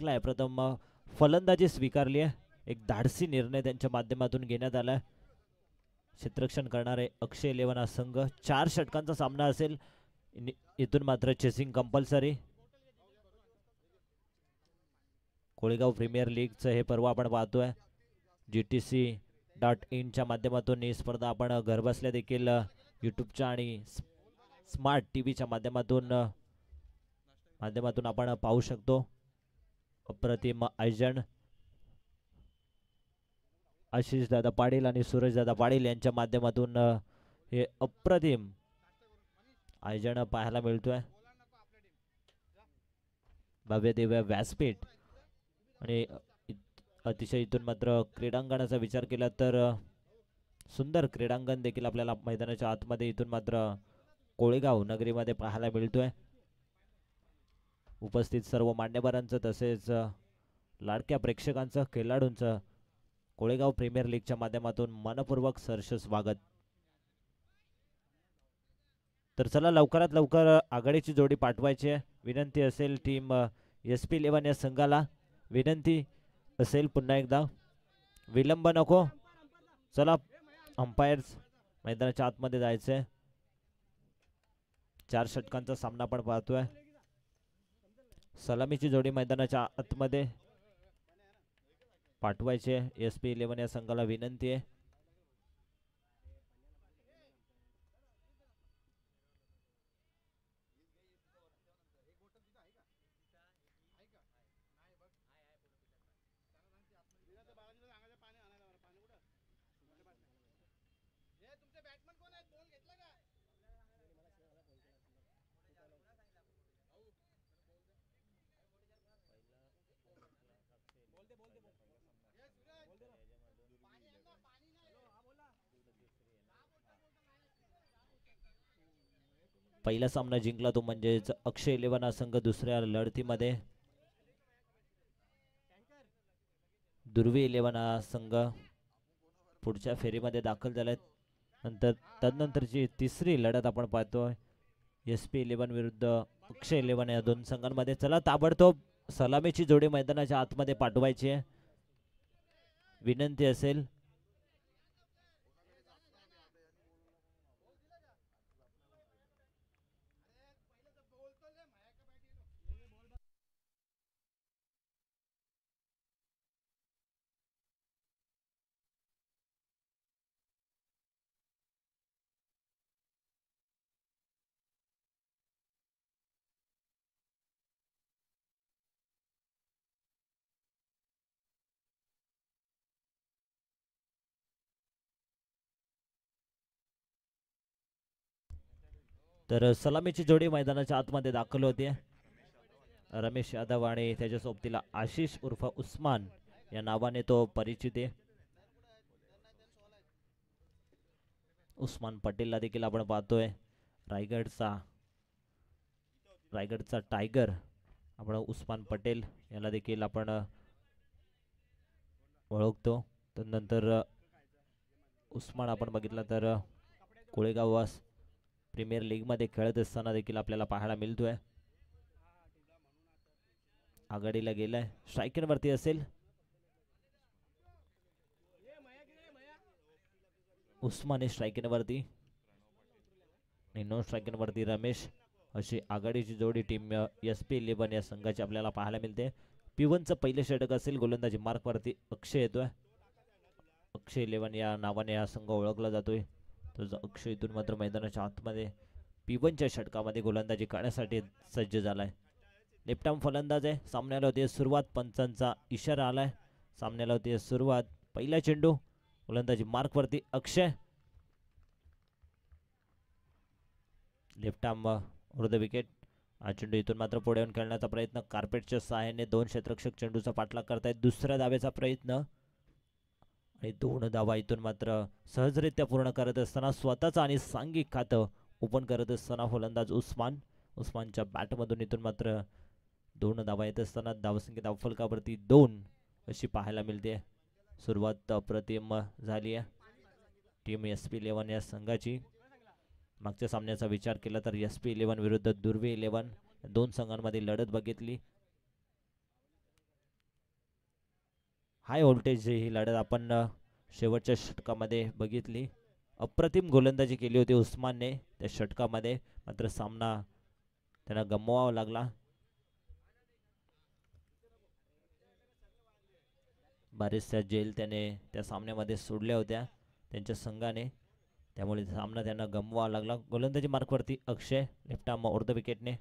जिंकलाय. प्रथम फलंदाजी स्वीकारली आहे. एक धाडसी निर्णय त्यांच्या माध्यमातून घेण्यात आला. क्षेत्ररक्षण करणारे अक्षय 11 हा संघ 4 षटकांचा सामना असेल. इथून मात्र चेसिंग कंपल्सरी. कोळेगाव प्रीमियर लीगचं हे पर्व आपण पाहतोय. GTC.in च्या माध्यमातून ही स्पर्धा आपण घरबसल्या देखील यूट्यूबच्या आणि स्मार्ट टीव्हीच्या माध्यमातून आपण पाहू शकतो. अप्रतिम आयोजन आशिष दादा पाटील आणि सूरज दादा पाटील यांच्या माध्यमातून हे अप्रतिम आयोजन पाहायला मिळतोय. भव्य दिव्य व्यासपीठ आणि अतिशय इथून मात्र क्रीडांगणाचा विचार केला तर सुंदर क्रीडांगण देखील आपल्याला मैदानाच्या आतमध्ये इथून मात्र कोळेगाव नगरीमध्ये पाहायला मिळतोय. उपस्थित सर्व मान्यवरांचं तसेच लाडक्या प्रेक्षकांचं खेळाडूंचं कोळेगाव प्रीमियर लीगच्या माध्यमातून मनपूर्वक सहर्ष स्वागत. तर चला लवकरात लवकर आघाडीची जोडी पाठवायची आहे. विनंती असेल टीम SP11 या संघाला, विनंती असेल पुन्हा एकदा, विलंब नको. चला अंपायर्स मैदानाच्या आतमध्ये जायचंय. 4 षटकांचा सामना आपण पाहतोय. सलामीची जोडी मैदानाच्या आतमध्ये पाठवायचे. SP11 या संघाला विनंती आहे. पहिला सामना जिंकला तो म्हणजेच अक्षय 11 संघ दुसऱ्या लढतीमध्ये. दुर्वी 11 संघ पुढच्या फेरीमध्ये दाखल झालेत. तदनंतरची तिसरी लढत आपण पाहतोय SP11 विरुद्ध अक्षय 11 या दोन संघांमध्ये. चला ताबडतोब सलामीची जोडी मैदानाच्या आतमध्ये पाठवायची आहे. विनंती असेल. तर सलामीची जोडी मैदानाच्या आतमध्ये दाखल होते. रमेश यादव आणि त्याच्या सोबतीला आशिष उर्फ उस्मान या नावाने तो परिचित आहे. उस्मान पटेलला देखील आपण पाहतोय. रायगडचा टायगर आपण उस्मान पटेल याला देखील आपण ओळखतो. त्यानंतर उस्मान आपण बघितलं तर कोळेगाव प्रीमियर लीग मध्ये खेळत असताना देखील आपल्याला पाहायला मिळतोय. आघाडीला गेलाय. स्ट्रायकर वरती असेल उस्मान, स्ट्रायकर वरती आणि नॉन स्ट्रायकर वरती रमेश. अशी आघाडीची जोडी टीम SP11 या संघाची आपल्याला पाहायला मिळते. P1चं पहिले षटक असेल. गोलंदाजी मार्क वरती अक्षय येतोय. अक्षय 11 या नावाने हा संघ ओळखला जातोय. तर अक्षय इथून मात्र मैदानाच्या आतमध्ये P1च्या षटकामध्ये गोलंदाजी करण्यासाठी सज्ज झालाय. लेफ्ट आर्म फलंदाज आहे. सामन्याला होती सुरुवात. पंचांचा इशारा आलाय. सामन्याला होती सुरुवात. पहिला चेंडू गोलंदाजी मार्क वरती Akshay. Left arm over the wicket. हा चेंडू इथून मात्र पुढे येऊन खेळण्याचा प्रयत्न. कार्पेटच्या सहाय्याने 2 क्षेत्ररक्षक चेंडूचा पाठलाग करतायत. दुसऱ्या धावेचा प्रयत्न आणि 2 धावा इथून मात्र सहजरित्या पूर्ण करत असताना स्वतःचा आणि सांघिक खातं ओपन करत असताना फलंदाज उस्मानच्या बॅटमधून इथून मात्र 2 धावा येत असताना धावसंख्या धावफलकावरती 2 अशी पाहायला मिळते. सुरुवात अप्रतिम झाली आहे टीम SP11 या संघाची. मागच्या सामन्याचा विचार केला तर SP11 विरुद्ध दुर्वी 11 दोन संघांमध्ये लढत बघितली. हाय व्होल्टेज ही लढत आपण शेवटच्या षटकामध्ये बघितली. अप्रतिम गोलंदाजी केली होती उस्मानने त्या षटकामध्ये, मात्र सामना त्यांना गमवावा लागला. बरेचशा जेल त्याने त्या सामन्यामध्ये सोडल्या होत्या त्यांच्या संघाने, त्यामुळे सामना त्यांना गमवावा लागला. गोलंदाजी मार्कवरती Akshay, left arm over the विकेटने.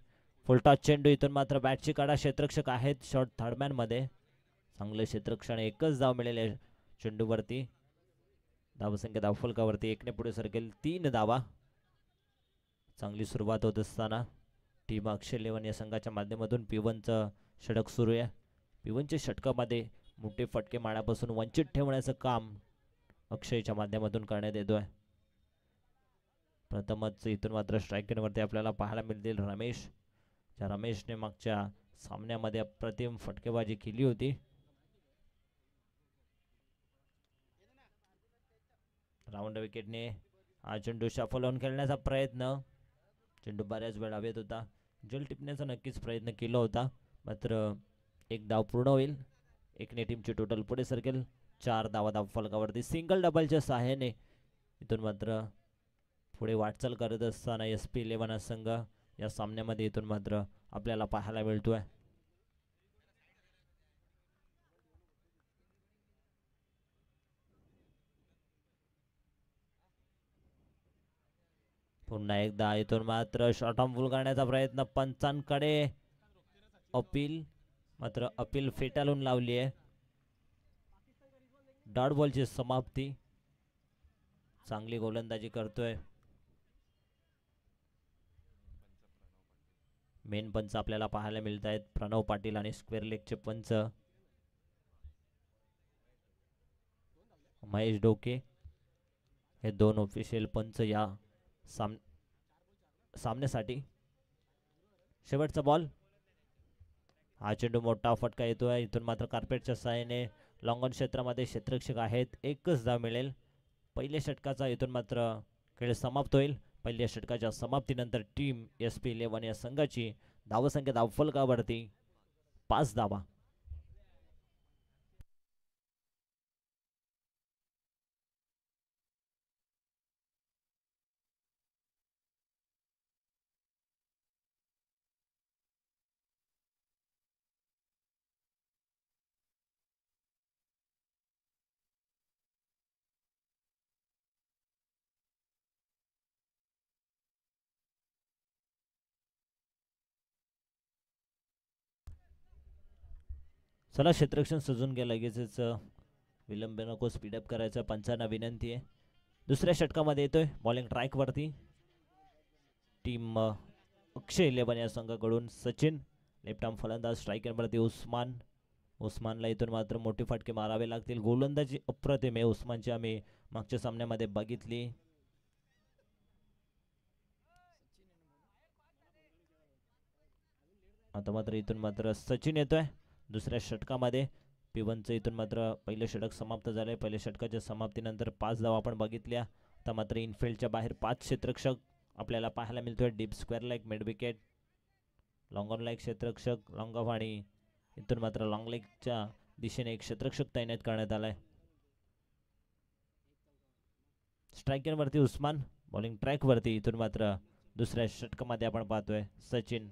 फुलटॉस चेंडू, इथून मात्र बॅटची काढा. क्षेत्ररक्षक आहेत शॉर्ट थर्डमॅन मध्ये, चांगले क्षेत्ररक्षण. एकच धाव मिळेल चेंडूवरती. धावसंख्या धावफलकावरती 1 ने पुढे सरकेल. 3 धावा. चांगली सुरुवात होत असताना टीम अक्षय इलेव्हन या संघाच्या माध्यमातून P1चं षटक सुरू आहे. P1च्या षटकामध्ये मोठे फटके मारण्यापासून वंचित ठेवण्याचं काम अक्षयच्या माध्यमातून करण्यात येतोय. प्रथमच इथून मात्र स्ट्रायकिंगवरती आपल्याला पाहायला मिळतील रमेश. ज्या रमेशने मागच्या सामन्यामध्ये अप्रतिम फटकेबाजी केली होती. राऊंड विकेटने हा चेंडू शफल होऊन खेळण्याचा प्रयत्न. चेंडू बऱ्याच वेळा हवेत होता. जल टिपण्याचा नक्कीच प्रयत्न केला होता, मात्र 1 धाव पूर्ण होईल. 1 ने टीमची टोटल पुढे सरकेल. 4 धावा धावफलकावरती. सिंगल डबलच्या सहाय्याने इथून मात्र पुढे वाटचाल करत असताना SP11 संघ या सामन्यामध्ये इथून मात्र आपल्याला पाहायला मिळतोय. पुन्हा एकदा इथून मात्र शॉर्ट ऑन फुल करण्याचा प्रयत्न. पंचांकडे अपील, मात्र अपील फेटाळून लावली आहे. डॉट बॉलची समाप्ती. चांगली गोलंदाजी करतोय मेन पंच आपल्याला पाहायला मिळत आहेत. प्रणव पाटील आणि स्क्वेअर लेगचे पंच महेश डोके हे 2 ऑफिशियल पंच या सामन्यासाठी. शेवटचा बॉल. हा चेंडू मोठा फटका येतोय. इथून मात्र कार्पेटच्या सहाय्याने लॉंग ऑन क्षेत्रामध्ये क्षेत्ररक्षक आहेत. 1च धाव मिळेल. पहिल्या षटकाचा इथून मात्र खेळ समाप्त होईल. पहिल्या षटकाच्या समाप्तीनंतर टीम SP11 या संघाची धावसंख्या धावफलकावरती 5 धावा. चला क्षेत्ररक्षण सजून घ्या लगेचच, विलंब नको, स्पीडअप करायचं पंचांना विनंती आहे. दुसऱ्या षटकामध्ये येतोय बॉलिंग ट्रॅक वरती टीम अक्षय इलेव्हन या संघाकडून सचिन. लेफ्ट आर्म फलंदाज. स्ट्रायकर वरती उस्मान. उस्मानला इथून मात्र मोठे फटके मारावे लागतील. गोलंदाजी अप्रतिम आहे उस्मानची, आम्ही मागच्या सामन्यामध्ये बघितली. आता मात्र इथून मात्र सचिन येतोय दुसऱ्या षटकामध्ये. P1चं इथून मात्र पहिलं षटक समाप्त झालंय. पहिल्या षटकाच्या समाप्तीनंतर 5 धावा आपण बघितल्या. आता मात्र इनफिल्डच्या बाहेर 5 क्षेत्ररक्षक आपल्याला पाहायला मिळतोय. Deep square leg mid wicket, long on like क्षेत्ररक्षक, लॉंग ऑफ, आणि इथून मात्र लॉंग लेगच्या दिशेने एक क्षेत्ररक्षक तैनात करण्यात आलाय. स्ट्रायकर वरती उस्मान. बॉलिंग ट्रॅक वरती इथून मात्र दुसऱ्या षटकामध्ये आपण पाहतोय सचिन.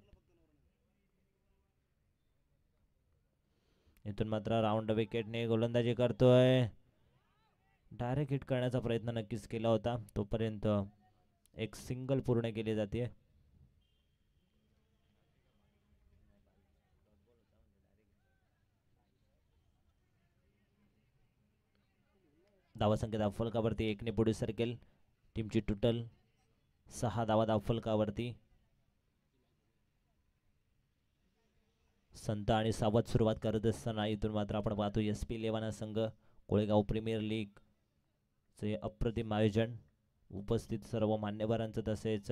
इथून मात्र राऊंड विकेटने गोलंदाजी करतोय. डायरेक्ट हिट करण्याचा प्रयत्न नक्कीच केला होता, तोपर्यंत एक सिंगल पूर्ण केली जाते. धावसंख्या धावफलकावरती 1 ने पुढे सरकेल. टीमची टोटल 6 धावा धावफलकावरती. संत आणि सावध सुरुवात करत असताना इथून मात्र आपण पाहतो SP11 संघ कोळेगाव प्रीमियर लीग चे अप्रतिम आयोजन. उपस्थित सर्व मान्यवरांचं तसेच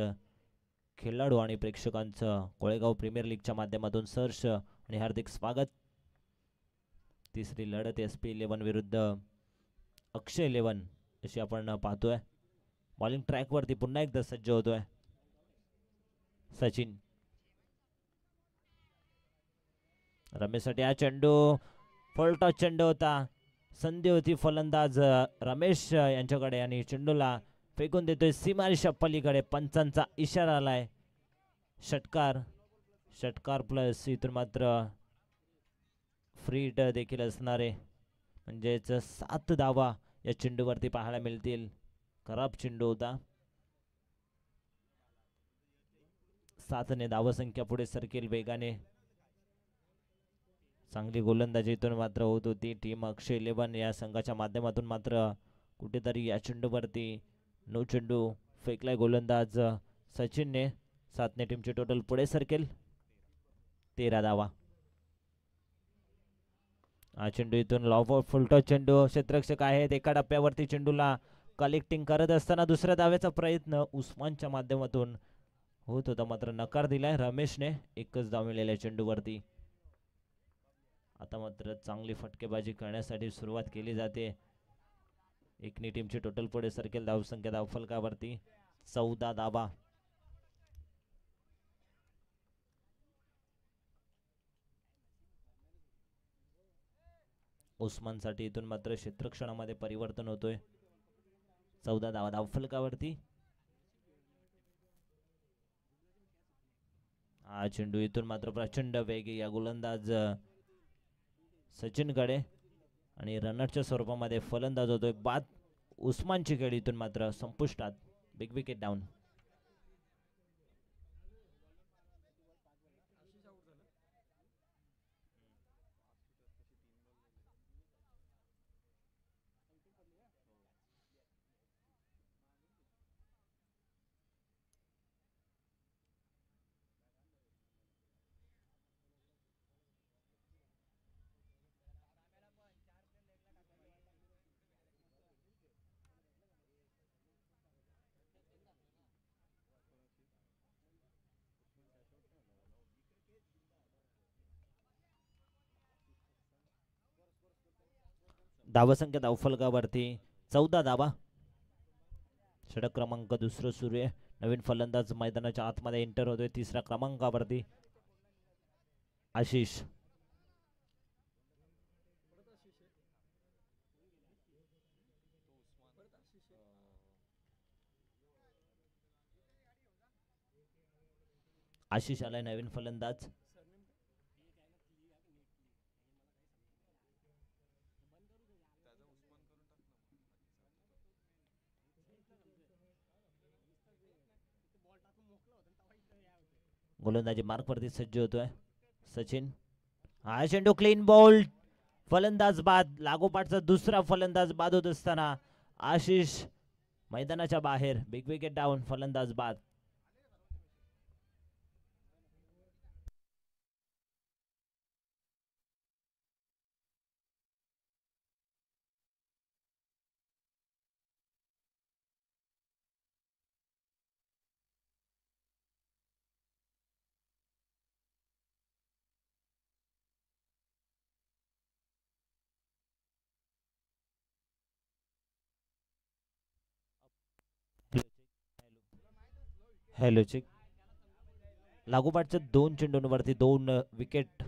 खेळाडू आणि प्रेक्षकांचं कोळेगाव प्रीमियर लीगच्या माध्यमातून सहर्ष आणि हार्दिक स्वागत. तिसरी लढत SP11 विरुद्ध अक्षय इलेव्हन अशी आपण पाहतोय. बॉलिंग ट्रॅक वरती पुन्हा एकदा सज्ज होतोय सचिन. रमेशसाठी हा चेंडू फुल टॉस चेंडू होता. संधी होती. फलंदाज रमेश यांच्याकडे आणि चेंडूला फेकून देतोय सीमारेषा पलीकडे. पंचांचा इशारा आलाय. षटकार, षटकार प्लस इथून मात्र फ्री हिट देखील असणारे, म्हणजेच 7 धावा या चेंडूवरती पाहायला मिळतील. खराब चेंडू होता. 7 ने धावसंख्या पुढे सरकेल वेगाने. चांगली गोलंदाजी इथून मात्र होत होती. टीम अक्षय 11 या संघाच्या माध्यमातून मात्र कुठेतरी या चेंडूवरती नो चेंडू फेकलाय गोलंदाज सचिनने. 7 ने टीमची टोटल पुढे सरकेल. 13 धावा. हा चेंडू इथून लॉफ ऑफ फुलटॉस चेंडू. क्षेत्ररक्षक आहेत एका टप्प्यावरती. चेंडूला कलेक्टिंग करत असताना दुसऱ्या धावेचा प्रयत्न उस्मानच्या माध्यमातून होत होता, मात्र नकार दिलाय रमेशने. एकच धाव मिळालेल्या चेंडूवरती. आता मात्र चांगली फटकेबाजी करण्यासाठी सुरुवात केली जाते. एकनी टीमची टोटल पुढे सरकेल धावसंख्या धावफलकावरती 14 धावा. उस्मानसाठी इथून मात्र क्षेत्ररक्षणामध्ये परिवर्तन होतोय. 14 धावा धावफलकावरती. हा चेंडू इथून मात्र प्रचंड वेग या गोलंदाज सचिनकडे आणि रनरच्या स्वरूपामध्ये फलंदाज होतोय बाद. उस्मानची खेळी इथून मात्र संपुष्टात. Big wicket down. धावसंख्या धावफलकावरती 14 धावा. षटक क्रमांक दुसरं सुरू आहे. नवीन फलंदाज मैदानाच्या आतमध्ये एंटर होतोय. 3ऱ्या क्रमांकावरती आशिष. आशिष आलाय नवीन फलंदाज. गोलंदाजी मार्क वरती सज्ज होतोय सचिन. हा चेंडू क्लीन बॉल. फलंदाज बाद. लागोपाठचा दुसरा फलंदाज बाद होत असताना आशिष मैदानाच्या बाहेर. Big wicket down. फलंदाज बाद. Hello check. लागोपाठच्या 2 चेंडूंवरती 2 विकेट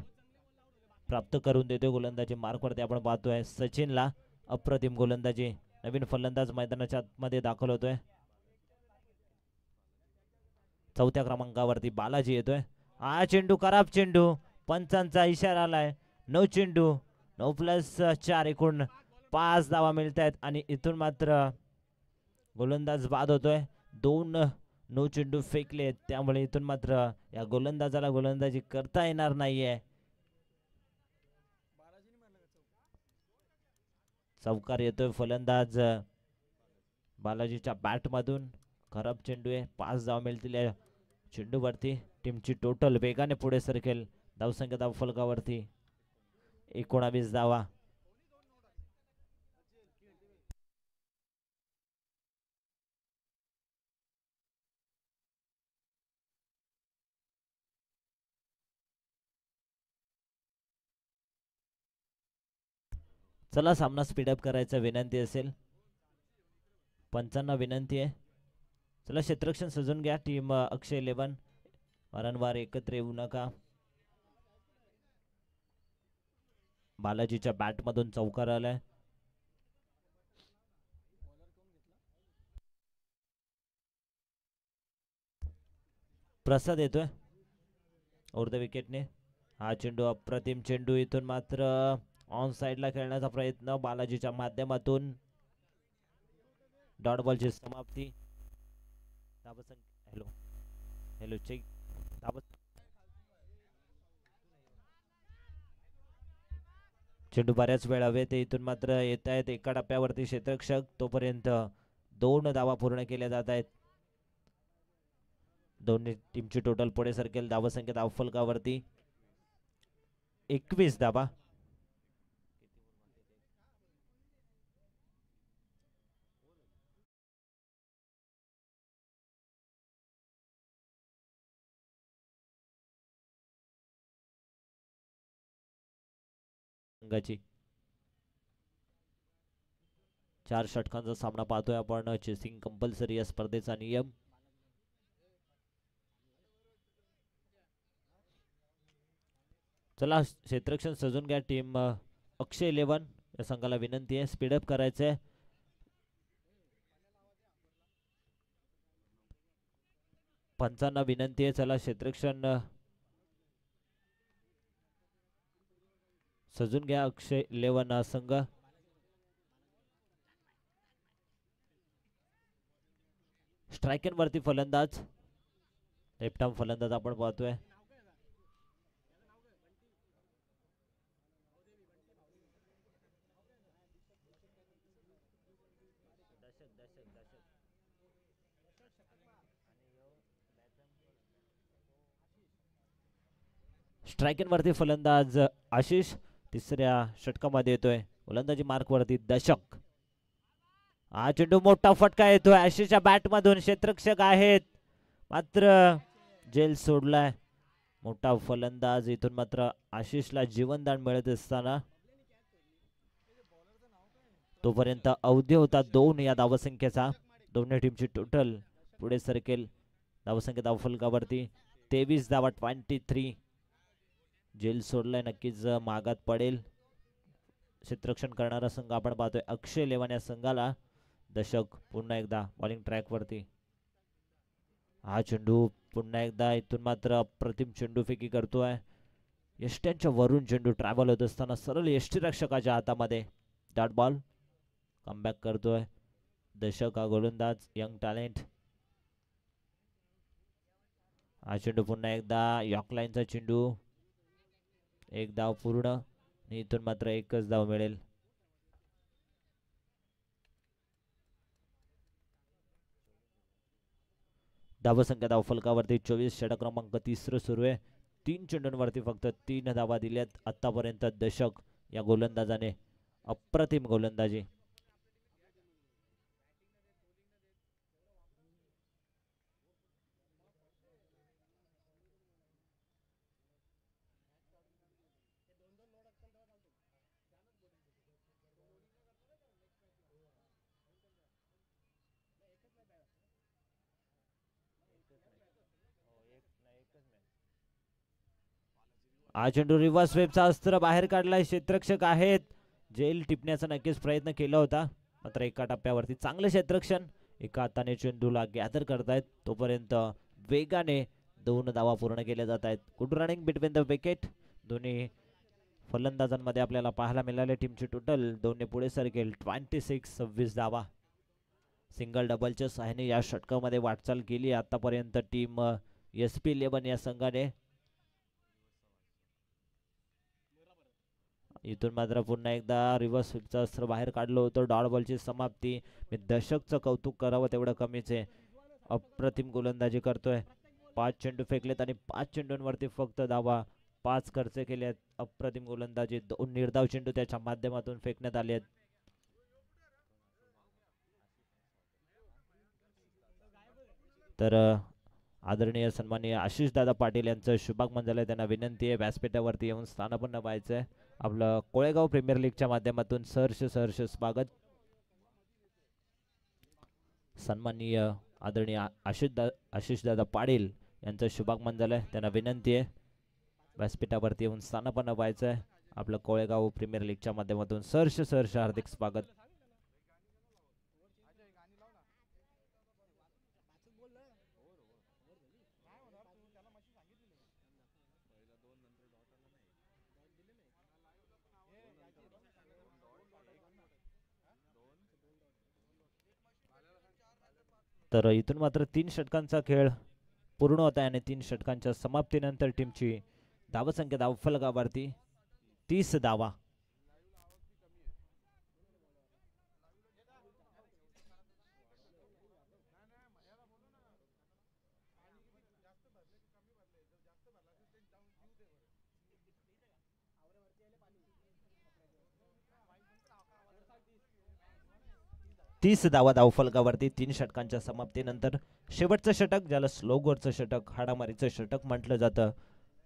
प्राप्त करून देतोय गोलंदाजी मार्कवरती. आपण पाहतोय सचिनला अप्रतिम गोलंदाजी. नवीन फलंदाज मैदानाच्या आतमध्ये दाखल होतोय. 4थ्या क्रमांकावरती बालाजी येतोय. हा चेंडू खराब चेंडू. पंचांचा इशारा आलाय. 9 चेंडू 9+4 एकूण 5 धावा मिळत आहेत आणि इथून मात्र गोलंदाज बाद होतोय. 2 नो चेंडू फेकले, त्यामुळे इथून मात्र या गोलंदाजाला गोलंदाजी करता येणार नाहीये. चौकार येतोय फलंदाज बालाजीच्या बॅट मधून. खराब चेंडू आहे. 5 धावा मिळतील या चेंडूवरती. टीमची टोटल वेगाने पुढे सरकेल धावसंख्या धावफलकावरती 19 धावा. चला सामना स्पीडअप करायचा विनंती असेल. पंचांना विनंती आहे. चला क्षेत्ररक्षण सजून घ्या. टीम अक्षय 11 वारंवार एकत्र येऊ नका. बालाजीच्या बॅट मधून चौकार आलाय. प्रसाद येतोय ओव्हर द विकेटने. हा चेंडू अप्रतिम चेंडू, इथून मात्र ऑन साइडला खेळण्याचा प्रयत्न बालाजीच्या माध्यमातून. डॉट बॉलची समाप्ती. Hello hello check. चेंडू बऱ्याच वेळ हवे ते, इथून मात्र येत आहेत एका टप्प्यावरती क्षेत्ररक्षक. तोपर्यंत 2 धावा पूर्ण केल्या जात आहेत. दोन्ही टीमची टोटल पुढे सरकेल धावसंख्या धावफलकावरती 21 धावा. संघाची 4 षटकांचा सामना पाहतोय आपण. चेसिंग कंपल्सरी या स्पर्धेचा नियम. चला क्षेत्ररक्षण सजून घ्या. टीम अक्षय 11 या संघाला विनंती आहे स्पीडअप करायचंय. पंचांना विनंती आहे, चला क्षेत्ररक्षण सजून घ्या. अक्षय 11 हा संघ. स्ट्रायकर वरती फलंदाज, लेफ्ट आर्म फलंदाज आपण पाहतोय. स्ट्रायकर वरती फलंदाज आशिष तिसऱ्या षटकामध्ये येतोय. गोलंदाजी मार्क वरती दशक. हा चेंडू मोठा फटका येतोय आशिषच्या बॅट मधून. क्षेत्ररक्षक आहेत मात्र जेल सोडलाय. मोठा फलंदाज, इथून मात्र आशिषला जीवनदान मिळत असताना. तोपर्यंत अवधी होता 2 या धावसंख्येचा. दोन्ही टीमची टोटल पुढे सरकेल धावसंख्या धावफलकावरती 23 धावा 23. जेल सोडलाय, नक्कीच मागात पडेल. क्षेत्ररक्षण करणारा संघ आपण पाहतोय अक्षय 11 या संघाला दशक. पुन्हा एकदा बॉलिंग ट्रॅक वरती. हा चेंडू पुन्हा एकदा, इथून मात्र अप्रतिम चेंडू फेकी करतोय. यष्ट्यांच्या वरून चेंडू ट्रॅव्हल होत असताना सरळ यष्टीरक्षकाच्या हातामध्ये. Dot ball. कमबॅक करतोय दशक हा गोलंदाज, यंग टॅलेंट. हा चेंडू पुन्हा एकदा यॉर्कलाईनचा चेंडू. एक धाव पूर्ण, इथून मात्र एकच धाव मिळेल. धावसंख्या धावफलकावरती 24. षटक क्रमांक 3 सुरू आहे. 3 चेंडूंवरती फक्त 3 धावा दिल्यात आतापर्यंत. दशक या गोलंदाजाने अप्रतिम गोलंदाजी. हा चेंडू रिव्हर्स स्वीपचा अस्त्र बाहेर काढलाय. क्षेत्ररक्षक आहेत. जेल टिपण्याचा नक्कीच प्रयत्न केला होता मात्र एका टप्प्यावरती चांगलं क्षेत्ररक्षण. एका हाताने चेंडूला गॅदर करतायत. तोपर्यंत वेगाने 2 धावा पूर्ण केल्या जात आहेत. Good running between the wicket. दोन्ही फलंदाजांमध्ये आपल्याला पाहायला मिळाले. टीमची टोटल 2 पुढे सरकेल 26 धावा. सिंगल डबलच्या सहाय्याने या षटकामध्ये वाटचाल केली आतापर्यंत टीम SP 11 या संघाने. इथून मात्र पुन्हा एकदा रिव्हर्स स्वीपचं अस्त्र बाहेर काढलं होतं. डॉट बॉलची समाप्ती. मी दशकचं कौतुक करावं तेवढं कमीच आहे. अप्रतिम गोलंदाजी करतोय. 5 चेंडू फेकलेत आणि 5 चेंडूंवरती फक्त धावा 5 खर्च केल्यात. अप्रतिम गोलंदाजी. 2 निर्धाव चेंडू त्याच्या माध्यमातून फेकण्यात आले आहेत. तर आदरणीय सन्माननीय आशिष दादा पाटील यांचं शुभागमन झालंय. त्यांना विनंती आहे व्यासपीठावरती येऊन स्थानापन्न व्हायचंय. आपलं कोळेगाव प्रीमियर लीगच्या माध्यमातून सहर्ष स्वागत. सन्माननीय आदरणीय आशिष दादा पाटील यांचं शुभागमन झालंय. त्यांना विनंती आहे व्यासपीठावरती येऊन स्थानापन्न व्हायचंय. आपलं कोळेगाव प्रीमियर लीगच्या माध्यमातून सहर्ष हार्दिक स्वागत. तर इथून मात्र 3 षटकांचा खेळ पूर्ण होत आहे आणि 3 षटकांच्या समाप्तीनंतर टीमची धावसंख्या धावफलकावरती 30 धावा. तीस धावा धावफलकावरती 3 षटकांच्या समाप्तीनंतर शेवटचं षटक, ज्याला स्लोगवरचं षटक, हाडामारीचं षटक म्हटलं जातं,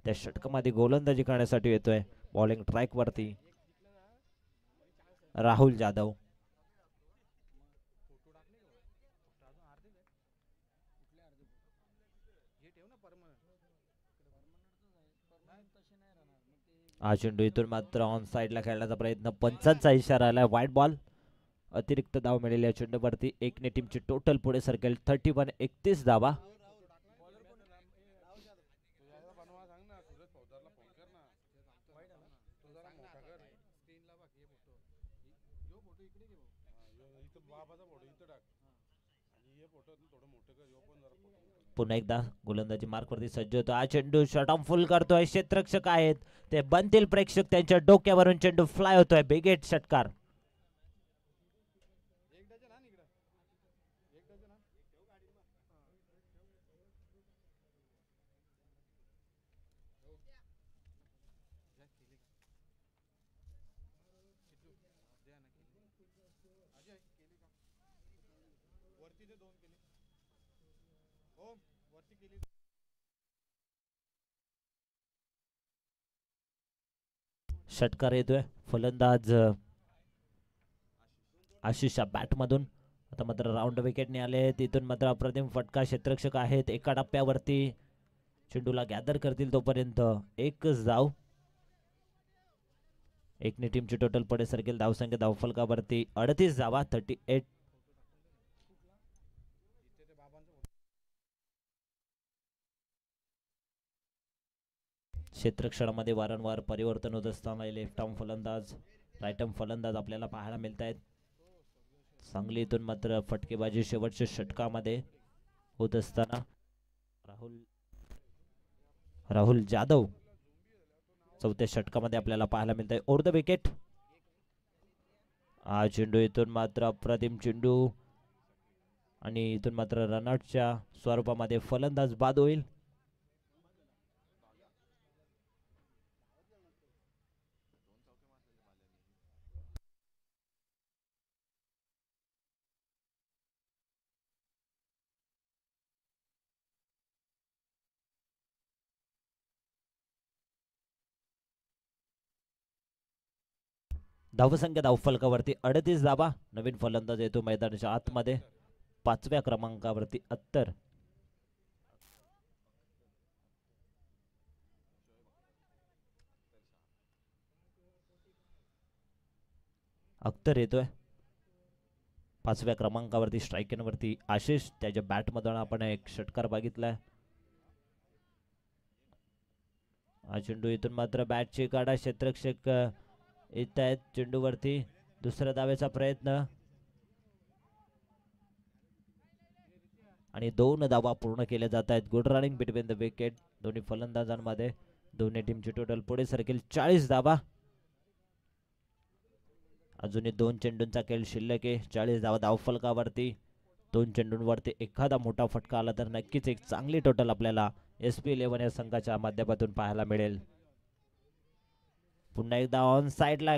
त्या षटकामध्ये गोलंदाजी करण्यासाठी येतोय बॉलिंग ट्रॅक वरती राहुल जाधव. हा चेंडू इथून मात्र ऑन साइडला खेळण्याचा प्रयत्न, पंचांचा इशारा आलाय, व्हाईट बॉल. अतिरिक्त धाव मिळालेल्या चेंडूवरती एकने टीमची टोटल पुढे सरकेल 31, 31 धावा. पुन्हा एकदा गोलंदाजी मार्कवरती सज्ज होतो. हा चेंडू शॉर्ट फुल करतोय, क्षेत्ररक्षक आहेत ते बनतील प्रेक्षक, त्यांच्या डोक्यावरून चेंडू फ्लाय होतोय, बिगेट षटकार. षटकार येतोय फलंदाज आशिषच्या बॅट मधून. आता मात्र राऊंड विकेटने आले, तिथून मात्र अप्रतिम फटका, क्षेत्ररक्षक आहेत एका टप्प्यावरती, चेंडूला गॅदर करतील तोपर्यंत एकच धाव. एकने टीमची टोटल पुढे सरकेल धावसंख्या धावफलकावरती 38 धावा, 38. क्षेत्ररक्षणामध्ये वारंवार परिवर्तन होत असताना लेफ्ट आर्म फलंदाज, राईट आर्म फलंदाज आपल्याला पाहायला मिळत आहेत. सांगलीतून मात्र फटकेबाजी शेवटच्या षटकामध्ये होत असताना राहुल जाधव चौथ्या षटकामध्ये आपल्याला पाहायला मिळत आहे. Over the wicket. हा चेंडू इथून मात्र अप्रतिम चेंडू आणि इथून मात्र रनआउटच्या स्वरूपामध्ये फलंदाज बाद होईल. धावसंख्या धावफलकावरती 38 धावा. नवीन फलंदाज येतो मैदानाच्या आतमध्ये 5व्या क्रमांकावरती अत्तर. अख्तर येतोय 5व्या क्रमांकावरती. स्ट्रायकिंग आशिष, त्याच्या बॅट मधून आपण एक षटकार बघितलाय. हा चेंडू इथून मात्र बॅटची काढा, क्षेत्ररक्षक येत आहेत चेंडूवरती. दुसऱ्या धावेचा प्रयत्न आणि 2 धावा पूर्ण केल्या जात आहेत. Good running between the wicket दोन्ही फलंदाजांमध्ये. दोन्ही टीमची टोटल पुढे सरकेल 40 धावा. अजूनही 2 चेंडूंचा खेळ शिल्लक आहे. 40 धावा धावफलकावरती. 2 चेंडूंवरती एखादा मोठा फटका आला तर नक्कीच एक चांगली टोटल आपल्याला SP11 या संघाच्या माध्यमातून पाहायला मिळेल. पुन्हा एकदा ऑन साइडला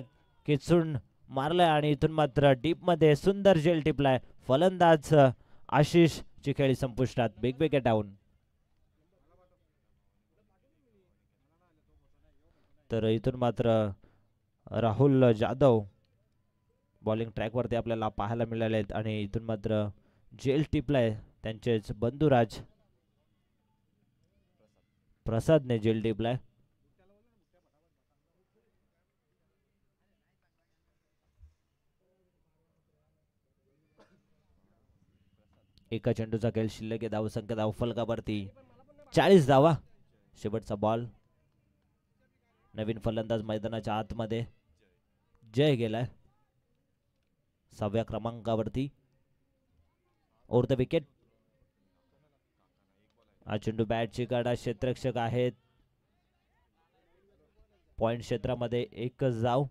किचून मारलाय आणि इथून मात्र डीप मध्ये सुंदर जेल टिपलाय. फलंदाज आशिष ची खेळी संपुष्टात. Big wicket down. तर इथून मात्र राहुल जाधव बॉलिंग ट्रॅक वरती आपल्याला पाहायला मिळाले आहेत आणि इथून मात्र जेल टिपलाय त्यांचेच बंधुराज प्रसादने जेल टिपलाय. एका चेंडूचा खेळ शिल्लक आहे. धावसंख्या धावफलकावरती 40 धावा. शेवटचा बॉल. नवीन फलंदाज मैदानाच्या आतमध्ये जय गेलाय 6व्या क्रमांकावरती. Over the wicket. हा चेंडू बॅटची गाडा क्षेत्ररक्षक आहेत पॉइंट क्षेत्रामध्ये एकच धाव.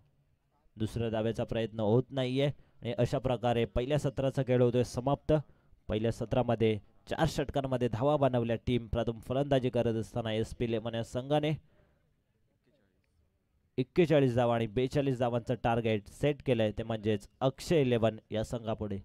दुसऱ्या धावेचा प्रयत्न होत नाहीये आणि अशा प्रकारे पहिल्या सत्राचा खेळ होतोय समाप्त. पहिल्या सत्रामध्ये 4 षटकांमध्ये धावा बनवल्या टीम प्रथम फलंदाजी करत असताना SP लेमन या संघाने 41 धावा आणि 42 धावांचं टार्गेट सेट केलंय ते म्हणजेच अक्षय 11 या संघापुढे.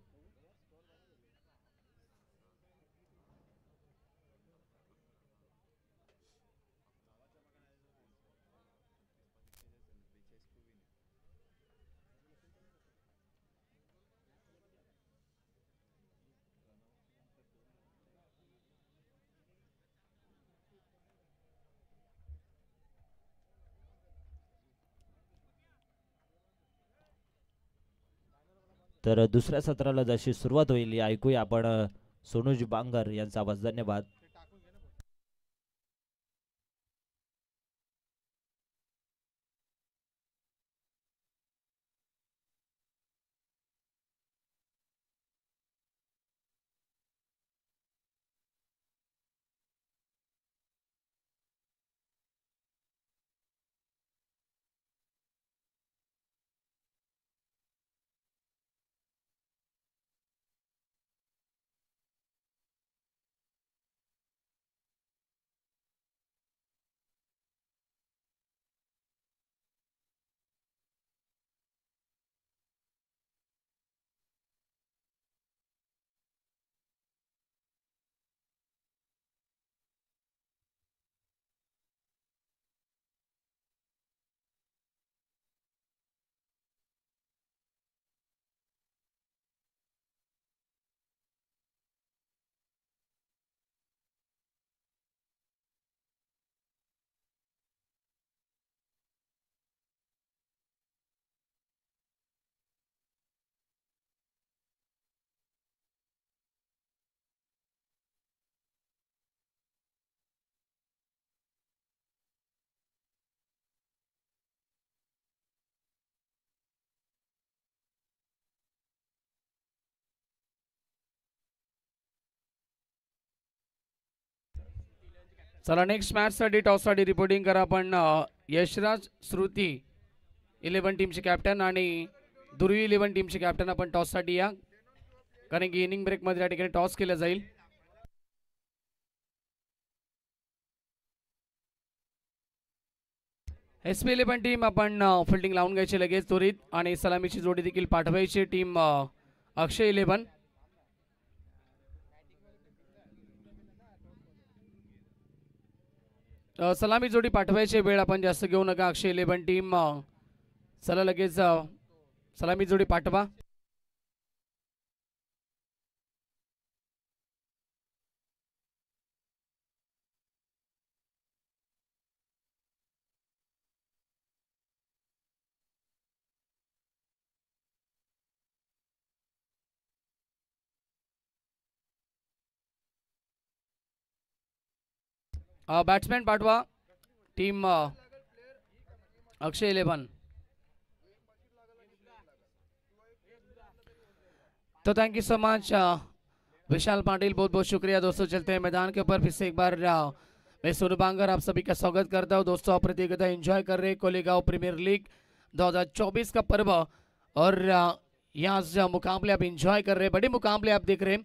तर दुसऱ्या सत्राला जशी सुरुवात होईल ऐकूया आपण सोनूजी बांगर यांचा आवाज. धन्यवाद. चला नेक्स्ट मॅचसाठी टॉससाठी रिपोर्टिंग करा आपण यशराज श्रुती 11 टीमचे कॅप्टन आणि दुर्वी 11 टीमचे कॅप्टन आपण टॉससाठी या, कारण की इनिंग ब्रेकमध्ये या ठिकाणी टॉस केला जाईल. SP 11 टीम आपण फिल्डिंग लावून घ्यायची लगेच त्वरित आणि सलामीची जोडी देखील पाठवायची टीम अक्षय 11. सलामी जोडी पाठवायची वेळ आपण जास्त घेऊ नका. अक्षय 11 टीम चला लगेच सलामी जोडी पाठवा. बॅट्समॅन पाठवा टीम अक्षय 11. तो थैंक यू सो मच विशाल पाटिल, बहुत बहुत शुक्रिया दोस्तों. चलते हैं मैदान के ऊपर फिर से एक बार. मैं सोनू बांगर आप सभी का स्वागत करता हूं दोस्तों. आप प्रतियोगिता एंजॉय कर रहे हैं कोलेगांव प्रीमियर लीग 2024 का पर्व और यहाँ से मुकाबले आप एंजॉय कर रहे हैं, बड़े मुकाबले आप देख रहे हैं.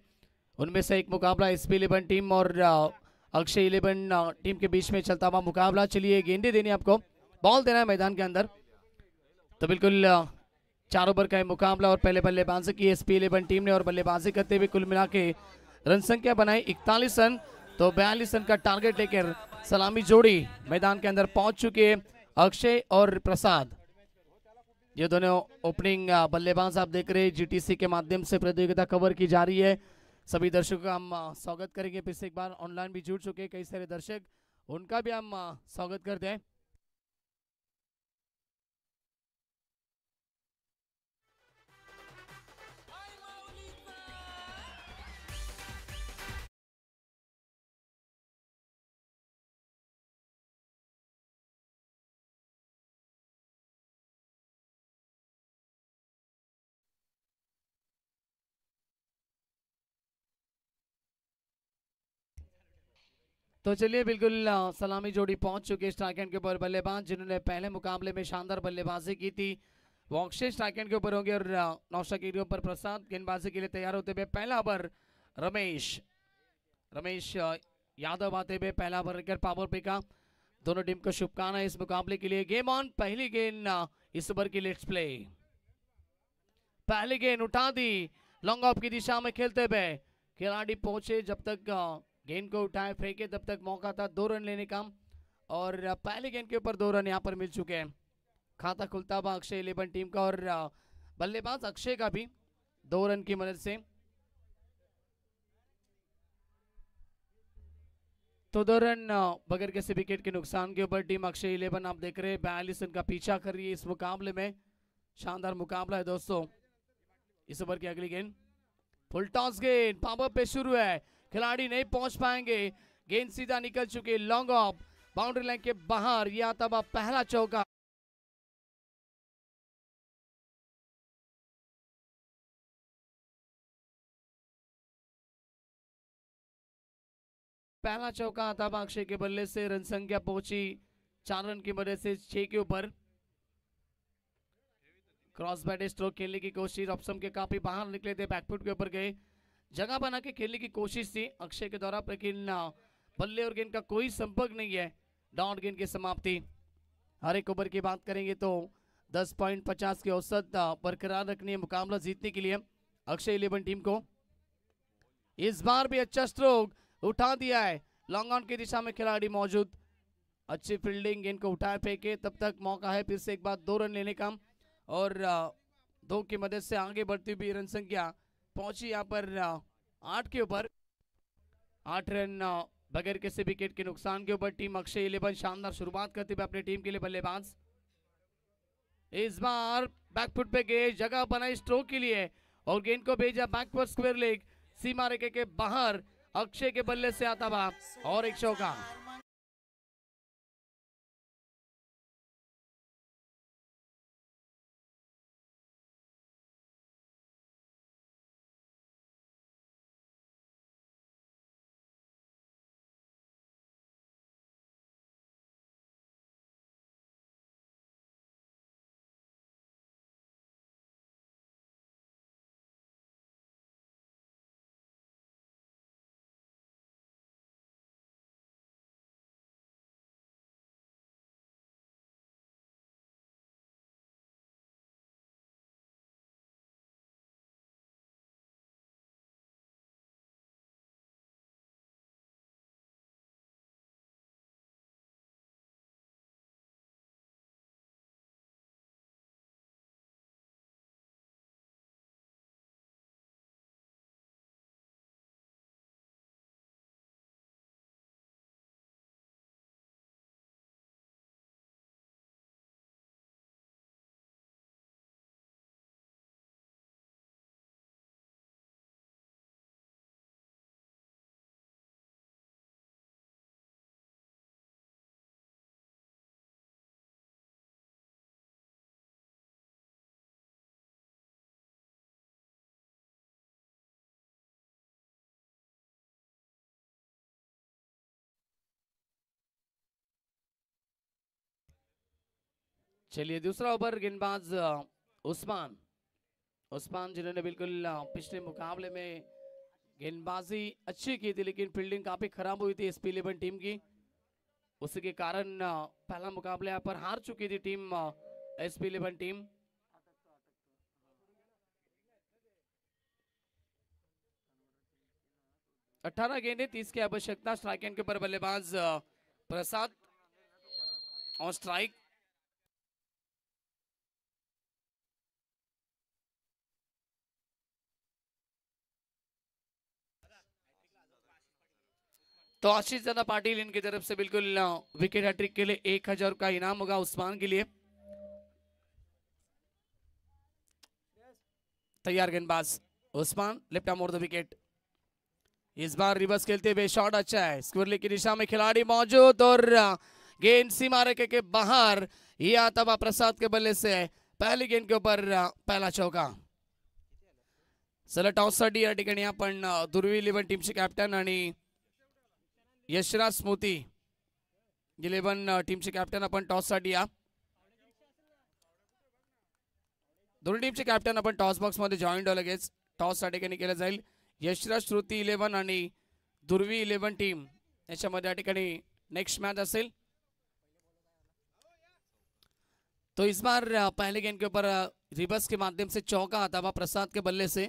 उनमें से एक मुकाबला SP 11 टीम और अक्षय 11 टीम के बीच में चलता हुआ मुकाबला. चलिए गेंदे देने आपको, बॉल देना है मैदान के अंदर. तो बिल्कुल 4 ओवर का मुकाबला और पहले बल्लेबाजी की SP 11 टीम ने और बल्लेबाजी करते हुए कुल मिला के रन संख्या बनाई 41 रन. तो 42 रन का टारगेट लेकर सलामी जोड़ी मैदान के अंदर पहुंच चुके हैं अक्षय और प्रसाद. ये दोनों ओपनिंग बल्लेबाज आप देख रहे हैं. GTC के माध्यम से प्रतियोगिता कवर की जा रही है. सभी दर्शकों का हम स्वागत करेंगे. फिर से एक बार ऑनलाइन भी जुड़ चुके हैं कई सारे दर्शक, उनका भी हम स्वागत करते हैं. तो चलिए बिल्कुल सलामी जोड़ी पहुंच चुके स्ट्राइक एंड के ऊपर बल्लेबाज जिन्होंने पहले मुकाबले में शानदार बल्लेबाजी की थी वो अक्षय स्ट्राइक एंड के ऊपर होंगे और नौशा के ऊपर प्रसाद गेंदबाजी के लिए तैयार होते हुए पहला ओवर रमेश यादव आते हुए पहला ओवर विकेट पावर पे का। दोनों टीम को शुभकामनाएं इस मुकाबले के लिए। गेम ऑन, पहली गेंद इस ओवर की लेट्स प्ले। पहली गेंद उठा दी लॉन्ग ऑफ की दिशा में खेलते हुए खिलाड़ी पहुंचे, जब तक गेंद को उठाए फेंके तब तक मौका था 2 रन लेने का और पहली गेंद के ऊपर 2 रन यहां पर मिल चुके हैं। खाता खुलता हुआ अक्षय 11 टीम का और बल्लेबाज अक्षय का भी 2 रन की मदद से। तो 2 रन बगैर किसी विकेट के नुकसान के ऊपर टीम अक्षय 11 आप देख रहे हैं 42 रन का पीछा कर रही है इस मुकाबले में। शानदार मुकाबला है दोस्तों। इस ओवर की अगली गेंद फुल टॉस गेंद पावर पे शुरू है, खिलाड़ी नहीं पहुंच पाएंगे, गेंद सीधा निकल चुकी लॉन्ग ऑफ बाउंड्री लाइन के बाहर। यह आता हुआ पहला चौका। पहला चौका आता हुआ अक्षय के बल्ले से। रन संख्या पहुंची 4 रन की मदद से 6 के ऊपर। क्रॉस बैट स्ट्रोक खेलने की कोशिश, ऑप्शन के काफी बाहर निकले थे, बैकफुट के ऊपर गए, जगह बना के खेलने की कोशिश थी अक्षय के द्वारा, लेकिन बल्ले और गेंद का कोई संपर्क नहीं है। डॉट गेंद की समाप्ति। हर एक ओवर की बात करेंगे तो 10.50 की औसत बरकरार रखनी है मुकाबला जीतने के लिए अक्षय 11 टीम को। इस बार भी अच्छा स्ट्रोक उठा दिया है, लॉन्ग ऑन की दिशा में खिलाड़ी मौजूद, अच्छी फील्डिंग, गेंद को उठाए फेंके तब तक मौका है फिर से एक बार 2 रन लेने का और 2 की मदद से आगे बढ़ती हुई रन संख्या पहुंची यहां पर 8 के ऊपर। 8 रन बगैर किसी विकेट के नुकसान के ऊपर टीम अक्षय 11 शानदार शुरुआत करते हुए अपनी टीम के लिए बल्लेबाज। इस बार बैकफुट पे गए, जगह बनाई स्ट्रोक के लिए और गेंद को भेजा बैकवर्ड स्क्वायर लेग, सीमा रेखा के बाहर अक्षय के बल्ले से आता हुआ और एक चौका। चलिए दूसरा ओवर गेंदबाज उस्मान जिन्होंने बिल्कुल पिछले मुकाबले में गेंदबाजी अच्छी की थी लेकिन फील्डिंग काफी खराब हुई थी एसपी 11 टीम की, उसी के कारण पहला मुकाबला यहाँ पर हार चुकी थी टीम एसपी 11 टीम। अठारह गेंदें 30 की आवश्यकता। स्ट्राइक एंड के ऊपर बल्लेबाज प्रसाद और स्ट्राइक। तो आशीष दादा पाटिल इनकी तरफ से बिल्कुल विकेट हैट्रिक के लिए 1000 का इनाम होगा उस्मान के लिए। तैयार गेंदबाज Usman, left arm over the wicket. Is bar reverse खेलते हुए शॉट अच्छा है, स्क्वायर की दिशा में खिलाड़ी मौजूद और गेंद सीमा रेखा के बाहर। यह आता हुआ प्रसाद के बल्ले से पहली गेंद के ऊपर पहला चौका। चला टॉस साठी या ठिकाणी आपण दुर्वी 11 टीमचे कॅप्टन आणि यशराज स्मृती 11 टीमचे कॅप्टन आपण टॉससाठी या. दोन्ही टीमचे कॅप्टन आपण टॉस बॉक्स मध्ये जॉईंट लगेच टॉस साठी ठिकाणी केलं जाईल. यशराज श्रुती 11 आणि दुर्वी 11 टीम याच्यामध्ये या ठिकाणी नेक्स्ट मैच असेल. तो इस बार पहले गेंद के ऊपर रिवर्स के माध्यम से चौका आता हुआ प्रसाद के बल्ले से.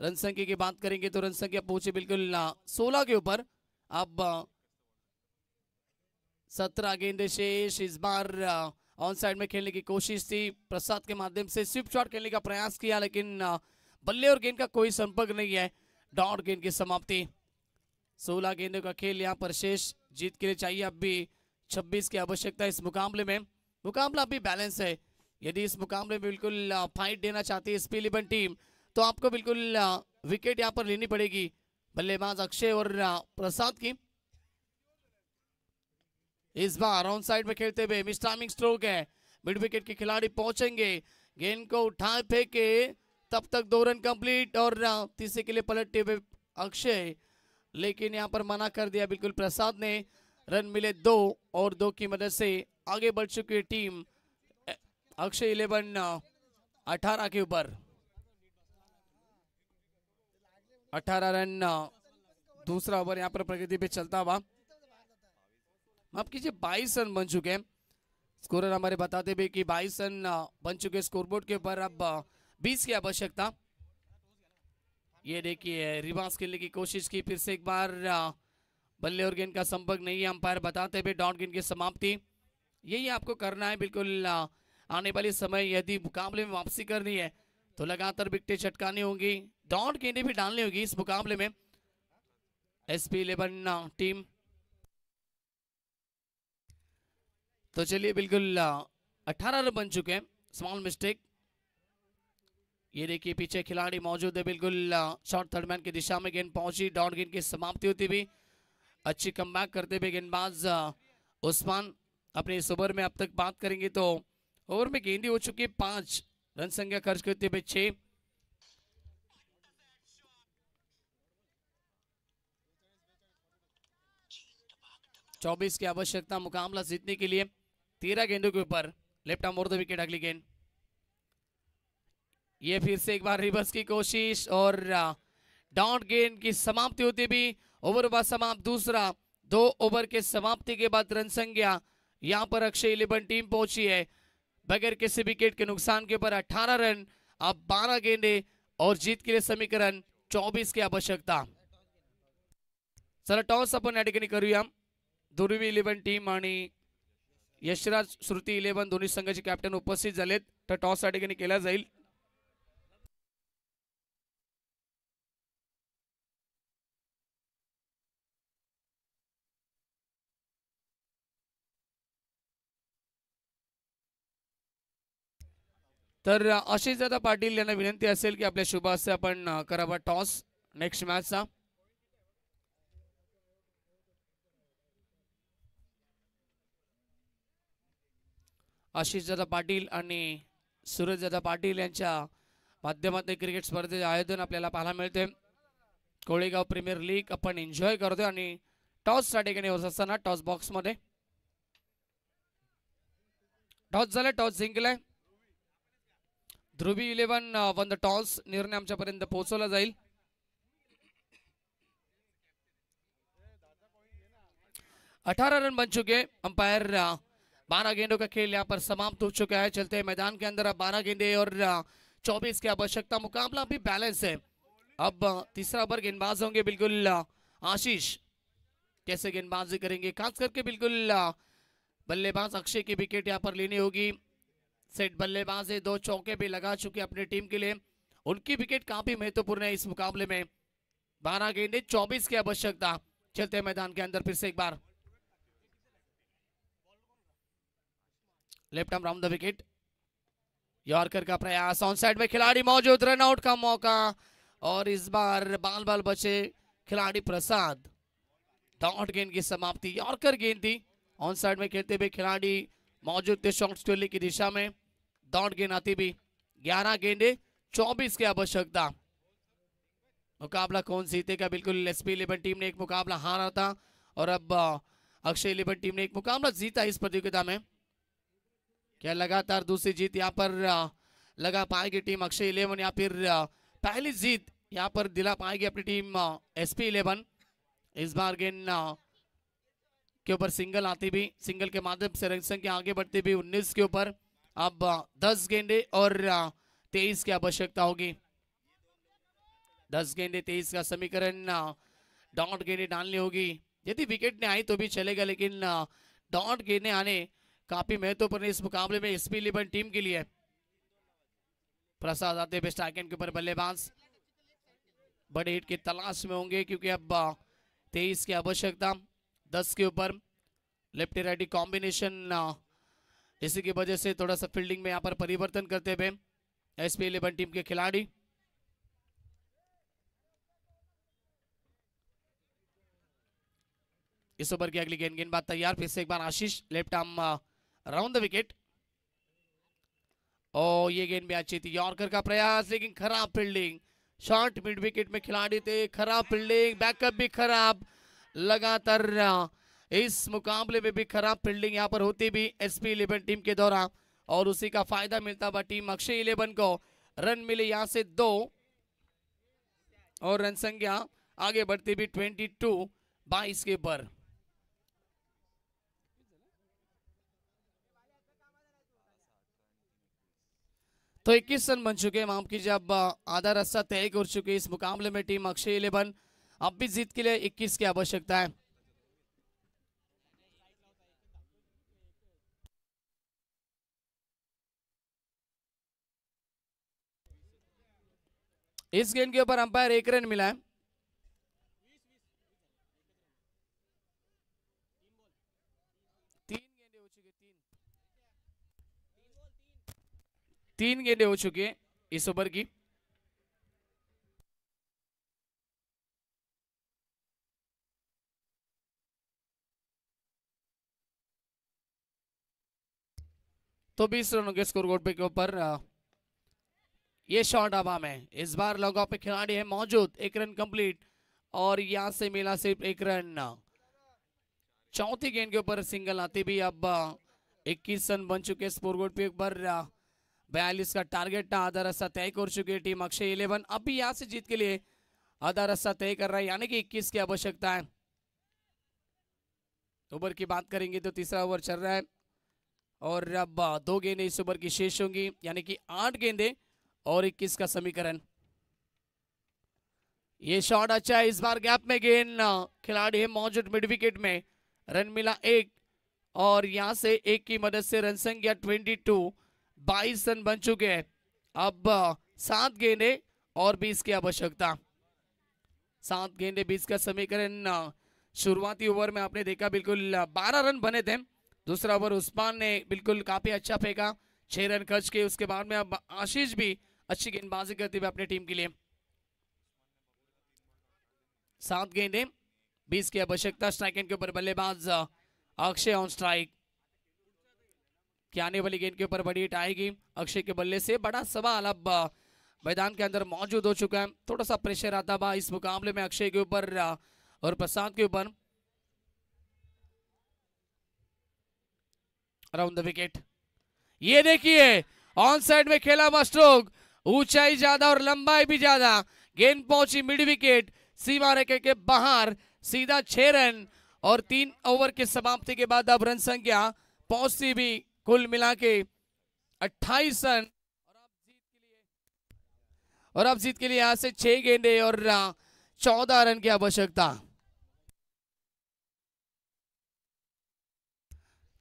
रन संख्या की बात करेंगे तो रन संख्या पहुंचे बिल्कुल 16 के ऊपर. अब 17 गेंदे शेष. इस बार ऑन साइड में खेलने की कोशिश थी, प्रसाद के माध्यम से स्विप शॉट खेलने का प्रयास किया लेकिन बल्ले और गेंद का कोई संपर्क नहीं है. डॉट गेंद की समाप्ति. 16 गेंदों का खेल यहाँ पर शेष. जीत के लिए चाहिए अब भी 26 की आवश्यकता इस मुकाबले में. मुकाबला अभी बैलेंस है. यदि इस मुकाबले में बिल्कुल फाइट देना चाहती है SP11 टीम तो आपको बिल्कुल विकेट यहाँ पर लेनी पड़ेगी. बल्लेबाज अक्षय और प्रसाद की. इस बार ऑन साइड में खेलते हुए मिस टाइमिंग स्ट्रोक है. मिड विकेट के खिलाड़ी पहुंचेंगे, गेंद को उठाए फेंके, तब तक 2 रन कंप्लीट और तीसरे के लिए पलटते हुए अक्षय, लेकिन यहाँ पर मना कर दिया बिल्कुल प्रसाद ने. रन मिले 2 और 2 की मदद से आगे बढ़ चुकी है टीम. अक्षय 11 18 के ऊपर. 18 रन दूसरा ओवर यहाँ पर प्रगति पे चलता हुआ. माफ कीजिए 22 रन बन चुके हैं. स्कोरर हमारे बताते भी कि 22 रन बन चुके स्कोरबोर्ड के ऊपर. अब 20 की आवश्यकता. ये देखिए रिवर्स खेलने की कोशिश की, फिर से एक बार बल्ले और गेंद का संपर्क नहीं है. अंपायर बताते हुए डॉट गेंद की समाप्ति. यही आपको करना है बिल्कुल. आने वाले समय यदि मुकाबले में वापसी करनी है तो लगातार विकेटें चटकानी होंगी, डॉट गेंदें भी डालनी होगी इस मुकाबले में. SP11 team. तो चलिए बिल्कुल 18 रन बन चुके हैं. Small mistake. ये देखिए पीछे खिलाड़ी मौजूद है बिल्कुल शॉर्ट थर्ड मैन की दिशा में गेंद पहुंची. डॉट गेंद की समाप्ति होती हुई. अच्छी कमबैक करते हुए गेंदबाज उस्मान. अपने इस ओवर में अब तक बात करेंगे तो ओवर में गेंदी हो चुकी है 5. रन संख्या खर्च करते हुए 6. चौबीस की आवश्यकता मुकाबला जीतने के लिए. 13 गेंदों के ऊपर. Left arm over the wicket अगली गेंद. ये फिर से एक बार रिवर्स की कोशिश और डॉट गेंद की समाप्ति होती भी. ओवर हुआ समाप्त दूसरा. 2 ओवर के समाप्ति के बाद रन संख्या यहां पर अक्षय 11 टीम पहुंची है बगैर किसी विकेट के नुकसान के ऊपर 18 रन. अब 12 गेंदे और जीत के लिए समीकरण 24 की आवश्यकता. चला टॉस आपण या ठिकाणी करूया. दुर्वी 11 टीम आणि यशराज श्रुती 11 दोन्ही संघाचे कॅप्टन उपस्थित झालेत. तर टॉस या ठिकाणी केला जाईल. तर आशिष दादा पाटील यांना विनंती असेल की आपल्या शुभ हस्ते आपण करावा टॉस नेक्स्ट मॅचचा. आशिष दादा पाटील आणि सूरज दादा पाटील यांच्या माध्यमातून क्रिकेट स्पर्धेचे आयोजन आपल्याला पाहायला मिळते. कोळेगाव प्रीमियर लीग आपण एन्जॉय करतोय आणि टॉस साठी ठिकाणी होत असताना टॉस बॉक्स मध्ये टॉस झाला, टॉस जिंकलाय. Dhruvi 11 won the toss. निर्णय आमच्यापर्यंत पोहोचवला जाईल. अठारह रन बन चुके. अंपायर 12 गेंदों का खेल यहाँ पर समाप्त हो चुका है. चलते हैं मैदान के अंदर. अब 12 गेंदे और 24 की आवश्यकता. मुकाबला अभी बैलेंस है. अब तीसरा ओवर गेंदबाज होंगे बिल्कुल आशीष. कैसे गेंदबाजी करेंगे, खास करके बिल्कुल बल्लेबाज अक्षय की विकेट यहाँ पर लेनी होगी. सेट बल्लेबाज है, 2 चौके भी लगा चुके अपनी टीम के लिए. उनकी विकेट काफी महत्वपूर्ण है इस मुकाबले में. 12 गेंदे 24 की आवश्यकता. चलते हैं मैदान के अंदर फिर से एक बार. Left arm round the wicket. Yorker का प्रयास. ऑन साइड में खिलाड़ी मौजूद. रन आउट का मौका और इस बार बाल बाल बचे खिलाड़ी प्रसाद. डॉट गेंद की समाप्ति. यॉर्कर गेंद थी. ऑन साइड में खेलते हुए खिलाड़ी मौजूद थे शॉर्ट स्टोली की दिशा में. डॉट गेंद आती भी. 11 गेंदे 24 की आवश्यकता. मुकाबला कौन जीतेगा, बिल्कुल SP11 टीम ने एक मुकाबला हारा था और अब अक्षय इलेवन टीम ने एक मुकाबला जीता इस प्रतियोगिता में। क्या लगातार दूसरी जीत यहाँ पर लगा पाएगी टीम अक्षय इलेवन, या फिर पहली जीत यहाँ पर दिला पाएगी अपनी टीम एसपी इलेवन। इस बार गेंद के ऊपर सिंगल आती भी, सिंगल के माध्यम से रन संख्या आगे बढ़ती भी 19 के ऊपर। अब 10 गेंदे और 23 की आवश्यकता होगी। 10 गेंदे 23 का समीकरण, डॉट गेंदे डालनी होगी। यदि विकेट ने आई तो भी चलेगा, लेकिन डॉट गेंदे आने काफी महत्वपूर्ण इस मुकाबले में एसपी इलेवन टीम के लिए। प्रसाद आते हुए स्ट्राइक एंड के ऊपर बल्लेबाज बड़े हिट की तलाश में होंगे, क्योंकि अब 23 की आवश्यकता। 10 के ऊपर लेफ्ट राइटी कॉम्बिनेशन, इसी की वजह से थोड़ा सा फील्डिंग में यहाँ पर परिवर्तन करते हुए एसपी इलेवन टीम के खिलाड़ी। इस ओवर की अगली गेंदबाज तैयार, फिर से एक बार Ashish left arm round the wicket. और ये गेंद भी अच्छी थी, यॉर्कर का प्रयास, लेकिन खराब फील्डिंग। शॉर्ट मिड विकेट में खिलाड़ी थे, खराब फील्डिंग, बैकअप भी खराब। लगातार इस मुकाबले में भी खराब फील्डिंग यहाँ पर होती भी एसपी इलेवन टीम के द्वारा, और उसी का फायदा मिलता हुआ टीम अक्षय इलेवन को। रन मिले यहाँ से 2 और रन संख्या आगे बढ़ती भी 22 के ऊपर। तो 21 रन बन चुके हैं, माफ कीजिए। अब आधा रास्ता तय कर चुके इस मुकाबले में टीम अक्षय इलेवन। अब भी जीत के लिए 21 की आवश्यकता है। इस गेंद के ऊपर अंपायर 1 रन मिला है। तीन गेंदें हो चुकी है इस ओवर की। तो 20 रनों के स्कोर बोर्ड पे के ऊपर ये शॉट हवा में। इस बार लॉग ऑफ पे खिलाड़ी है मौजूद, 1 रन कंप्लीट, और यहां से मिला सिर्फ 1 रन। चौथी गेंद के ऊपर सिंगल आती भी। अब 21 रन बन चुके स्कोर बोर्ड पे ऊपर। 42 का टारगेट था, आधा रास्ता तय कर चुकी है टीम अक्षय इलेवन। अब भी यहां से जीत के लिए आधा रास्ता तय कर रहा है, यानी कि 21 की आवश्यकता है। ओवर की बात करेंगे तो तीसरा ओवर चल रहा है, और अब 2 गेंदें इस ओवर की शेष होंगी, यानी कि 8 गेंदें और 21 का समीकरण। ये शॉट अच्छा है, इस बार गैप में गेंद, खिलाड़ी है मौजूद मिड विकेट में। रन मिला 1, और यहां से 1 की मदद से रन संख्या 22 रन बन चुके हैं। अब 7 गेंदें और 20 की आवश्यकता। 7 गेंदें 20 का समीकरण। शुरुआती ओवर में आपने देखा बिल्कुल 12 रन बने थे। दूसरा ओवर उस्मान ने बिल्कुल काफी अच्छा फेंका, 6 रन खर्च किए। उसके बाद में अब आशीष भी अच्छी गेंदबाजी करते हुए अपने टीम के लिए। 7 गेंदें 20 की आवश्यकता। स्ट्राइक एंड के ऊपर बल्लेबाज अक्षय ऑन स्ट्राइक। क्या आने वाली गेंद के ऊपर बड़ी हिट आएगी अक्षय के बल्ले से? बड़ा सवाल अब मैदान के अंदर मौजूद हो चुका है। थोड़ा सा प्रेशर आता हुआ इस मुकाबले में अक्षय के ऊपर और प्रसाद के ऊपर। अराउंड द विकेट, ये देखिए ऑन साइड में खेला हुआ स्ट्रोक, ऊंचाई ज्यादा और लंबाई भी ज्यादा। गेंद पहुंची मिड विकेट, सीमा रेखा के बाहर, सीधा 6 रन। और 3 ओवर की समाप्ति के बाद अब रन संख्या पहुंचती भी कुल मिला के 28 रन। और अब जीत के लिए यहां से 6 गेंदे और 14 रन की आवश्यकता।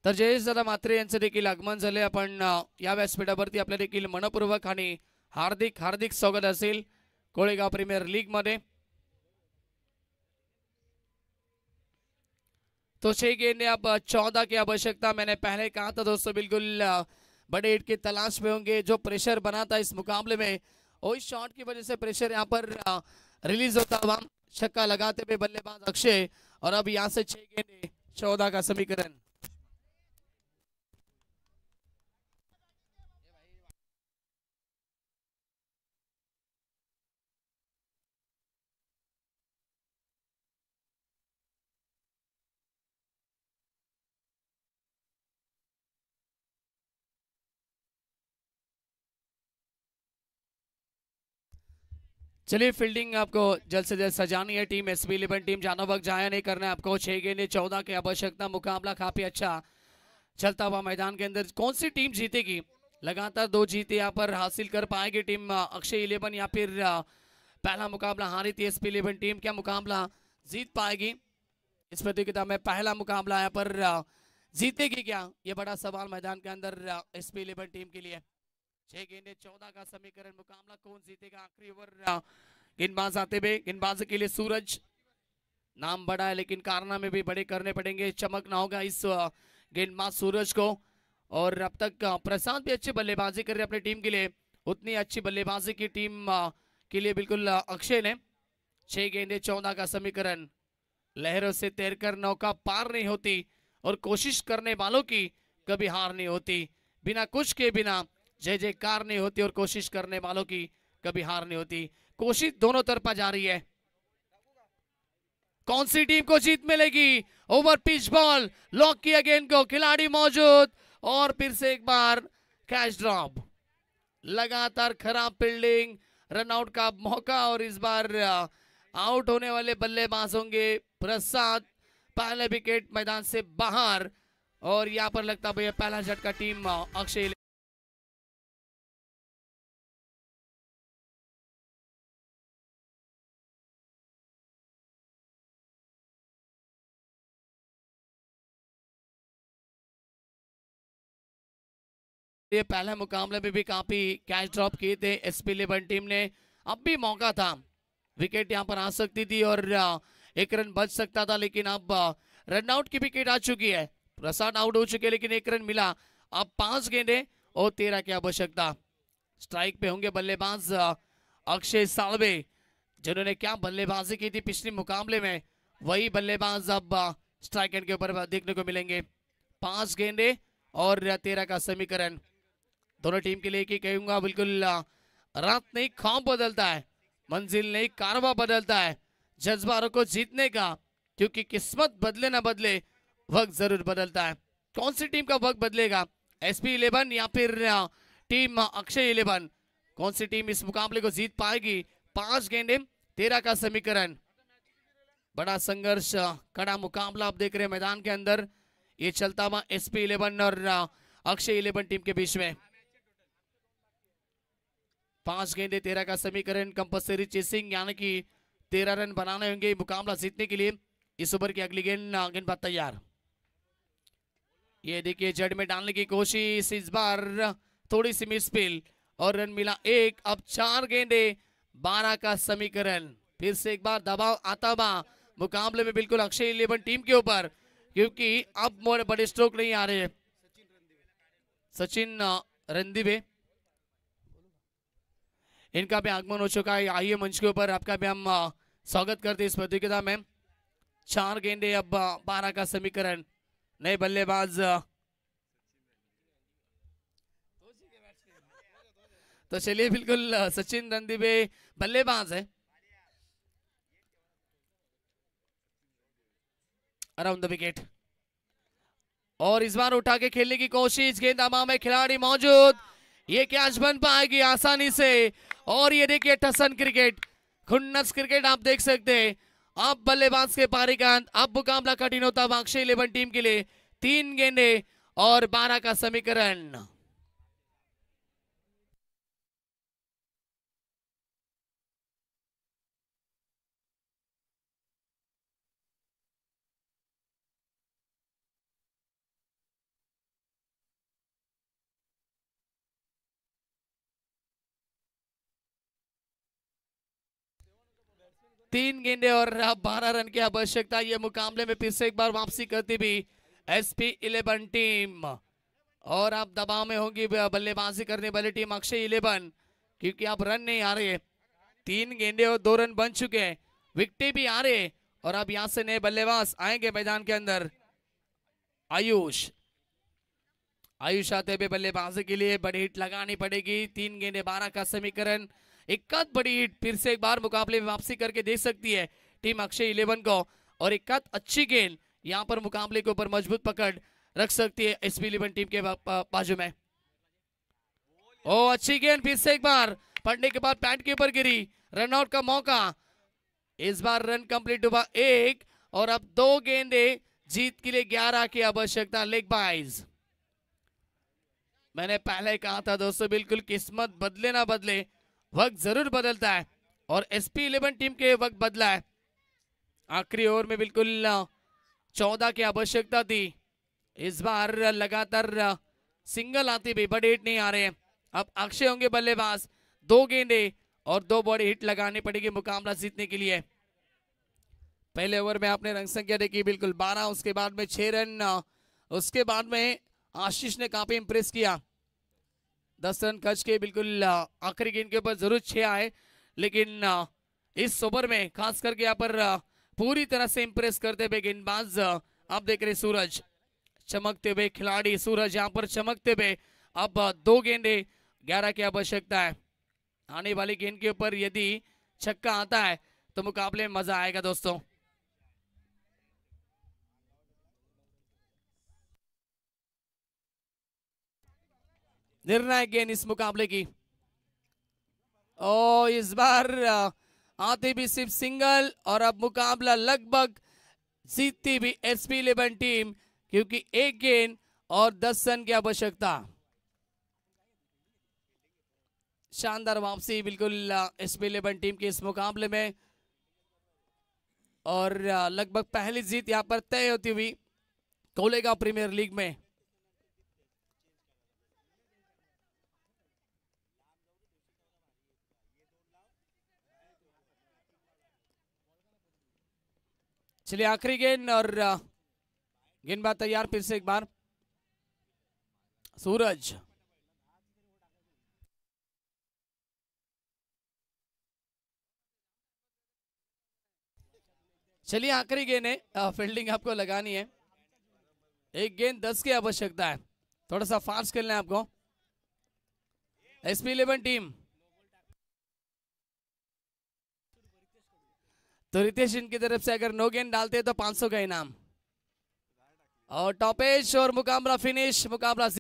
तर जयेश दादा मात्रे यांचं देखील आगमन झाले। आपण या व्यासपीठावरती आपल्या देखील मनपूर्वक आणि हार्दिक हार्दिक स्वागत असेल कोळेगाव प्रीमियर लीग मध्ये। तो 6 गेंदें अब 14 की आवश्यकता। मैंने पहले कहा था दोस्तों, बिल्कुल बड़े हिट की तलाश में होंगे। जो प्रेशर बना था इस मुकाबले में, और इस शॉट की वजह से प्रेशर यहाँ पर रिलीज होता हुआ। छक्का लगाते हुए बल्लेबाज अक्षय, और अब यहाँ से 6 गेंदें 14 का समीकरण। चलिए फील्डिंग आपको जल्द से जल्द सजानी है। टीम एसपी 11 टीम ज्यादा वक्त जाया नहीं करना है आपको। 6 गेंदे 14 की आवश्यकता। मुकाबला काफी अच्छा चलता हुआ मैदान के अंदर। कौन सी टीम जीतेगी? लगातार 2 जीत यहाँ पर हासिल कर पाएगी टीम अक्षय 11 या फिर पहला मुकाबला हारी थी एसपी 11 टीम, क्या मुकाबला जीत पाएगी? इस प्रतियोगिता में पहला मुकाबला यहाँ पर जीतेगी क्या? ये बड़ा सवाल मैदान के अंदर एसपी 11 टीम के लिए। 6 गेंदे 14 का समीकरण। मुकाबला कौन जीतेगा? आखिरी ओवर गेंदबाज आते हुए। गेंदबाज के लिए सूरज नाम बड़ा है लेकिन कारनामे भी बड़े करने पड़ेंगे। चमकना होगा इस गेंदबाज सूरज को। और अब तक प्रशांत भी अच्छी बल्लेबाजी कर रहे हैं अपनी टीम के लिए। उतनी अच्छी बल्लेबाजी की टीम के लिए बिल्कुल अक्षय ने। 6 गेंदे 14 का समीकरण। लहरों से तैरकर नौका पार नहीं होती और कोशिश करने वालों की कभी हार नहीं होती। बिना कुछ के बिना जय जयकार नहीं होती और कोशिश करने वालों की कभी हार नहीं होती। कोशिश दोनों तरफा जारी है। कौन सी टीम को जीत मिलेगी? ओवर पिच बॉल लॉक किया गेंद को, खिलाड़ी मौजूद और फिर से एक बार कैच ड्रॉप। लगातार खराब फील्डिंग, रनआउट का मौका और इस बार आउट होने वाले बल्लेबाज होंगे प्रसाद। पहले विकेट मैदान से बाहर और यहाँ पर लगता है पहला झटका टीम अक्षय। ये पहले मुकाबले में भी काफी कैच ड्रॉप किए थे एसपी 11 टीम ने। अब भी मौका था, विकेट यहां पर आ सकती थी और 1 रन बच सकता था, लेकिन अब रनआउट की विकेट आ चुकी है। प्रसाद आउट हो चुके लेकिन 1 रन मिला। अब 5 गेंदे और 13 की आवश्यकता। स्ट्राइक पे होंगे बल्लेबाज अक्षय सालवे, जिन्होंने क्या बल्लेबाजी की थी पिछले मुकाबले में, वही बल्लेबाज अब स्ट्राइक एंड के ऊपर देखने को मिलेंगे। 5 गेंदे और 13 का समीकरण। दोनों टीम के लिए एक ही कहूंगा, बिल्कुल रात नहीं ख्वाब बदलता है, मंजिल नहीं कारवा बदलता है जज्बा को जीतने का, क्योंकि किस्मत बदले ना बदले वक्त जरूर बदलता है। कौन सी टीम का वक्त बदलेगा? एसपी 11 या फिर टीम अक्षय 11? कौन सी टीम इस मुकाबले को जीत पाएगी? 5 गेंदे 13 का समीकरण। बड़ा संघर्ष, कड़ा मुकाबला आप देख रहे हैं मैदान के अंदर। ये चलता हुआ एसपी 11 और अक्षय 11 टीम के बीच में। 5 गेंदे 13 का समीकरण। कंपल्सरी चेसिंग, यानी कि 13 रन बनाने होंगे मुकाबला जीतने के लिए। इस ओवर की अगली गेंदबाज तैयार। ये देखिए जड़ में डालने की कोशिश, इस बार थोड़ी सी मिसफील और रन मिला 1। अब 4 गेंदे 12 का समीकरण। फिर से एक बार दबाव आता हुआ मुकाबले में बिल्कुल अक्षय 11 टीम के ऊपर, क्योंकि अब बड़े स्ट्रोक नहीं आ रहे। सचिन रंदीबे, इनका भी आगमन हो चुका है। आइए मंच के ऊपर, आपका भी हम स्वागत करते हैं इस प्रतियोगिता में। 4 गेंदे अब 12 का समीकरण। नए बल्लेबाज तो चलिए, बिल्कुल सचिन रंदीबे बल्लेबाज है। अराउंड द विकेट और इस बार उठा के खेलने की कोशिश। गेंद हवा में, खिलाड़ी मौजूद। ये कैच बन पाएगी आसानी से। और ये देखिए टसन क्रिकेट, खुन्नस क्रिकेट आप देख सकते हैं। अब बल्लेबाज के पारी का अंत। अब मुकाबला कठिन होता है अक्षय 11 टीम के लिए। 3 गेंदे और 12 का समीकरण। तीन गेंदे और 12 रन की आवश्यकता। ये मुकाबले में फिर से एक बार वापसी करती भी एसपी 11 टीम। और अब दबाव में होगी बल्लेबाजी करने वाली टीम अक्षय 11, क्योंकि अब रन नहीं आ रहे। 3 गेंदे और 2 रन बन चुके हैं, विकेट भी आ रहे। और अब यहां से नए बल्लेबाज आएंगे मैदान के अंदर। आयुष आते हुए बल्लेबाजी के लिए बड़ी हिट लगानी पड़ेगी। 3 गेंदे 12 का समीकरण। एक बड़ी हिट फिर से एक बार मुकाबले में वापसी करके दे सकती है टीम अक्षय 11 को। और एक अच्छी गेंद यहां पर मुकाबले के ऊपर मजबूत पकड़ रख सकती है एसपी 11 टीम के बाजू में। ओ अच्छी गेंद फिर से एक बार पड़ने के बाद पैड के ऊपर गिरी। रनआउट का मौका। इस बार रन कंप्लीट हुआ 1 और अब 2 गेंदे जीत के लिए 11 की आवश्यकता। Leg buys. मैंने पहले कहा था दोस्तों, बिल्कुल किस्मत बदले ना बदले, वक्त जरूर बदलता है और SP11 टीम के वक्त बदला है। आखिरी ओवर में बिल्कुल 14 की आवश्यकता थी। इस बार लगातार सिंगल आती भी, बड़े हिट नहीं आ रहे हैं। अब अक्षय होंगे बल्लेबाज। 2 गेंदे और 2 बड़ी हिट लगानी पड़ेगी मुकाबला जीतने के लिए। पहले ओवर में आपने रन संख्या देखी बिल्कुल 12, उसके बाद में 6 रन, उसके बाद में आशीष ने काफी इंप्रेस किया। 10 रन खर्च के बिल्कुल आखिरी गेंद के ऊपर जरूर 6 आए, लेकिन इस ओवर में खास करके यहाँ पर पूरी तरह से इंप्रेस करते हुए गेंदबाज आप देख रहे सूरज, चमकते हुए खिलाड़ी सूरज यहाँ पर चमकते हुए। अब 2 गेंदे 11 की आवश्यकता है। आने वाली गेंद के ऊपर यदि छक्का आता है तो मुकाबले में मजा आएगा दोस्तों। निर्णायक गेंद इस मुकाबले की। ओ इस बार आते भी सिर्फ सिंगल और अब मुकाबला लगभग जीतती भी SP11 टीम, क्योंकि 1 गेंद और 10 रन की आवश्यकता। शानदार वापसी बिल्कुल SP11 टीम के इस मुकाबले में और लगभग पहली जीत यहां पर तय होती हुई कोलेगा प्रीमियर लीग में। चलिए आखिरी गेंद और गेंदबाज तैयार फिर से एक बार। सूरज चलिए आखिरी गेंद है, फील्डिंग आपको लगानी है। 1 गेंद 10 की आवश्यकता है, थोड़ा सा फास्ट खेलना है आपको। SP11 टीम तो रितेश इनकी तरफ से अगर 9 गेंद डालते हैं तो 500 का इनाम और टॉपेज और मुकाबला फिनिश। मुकाबला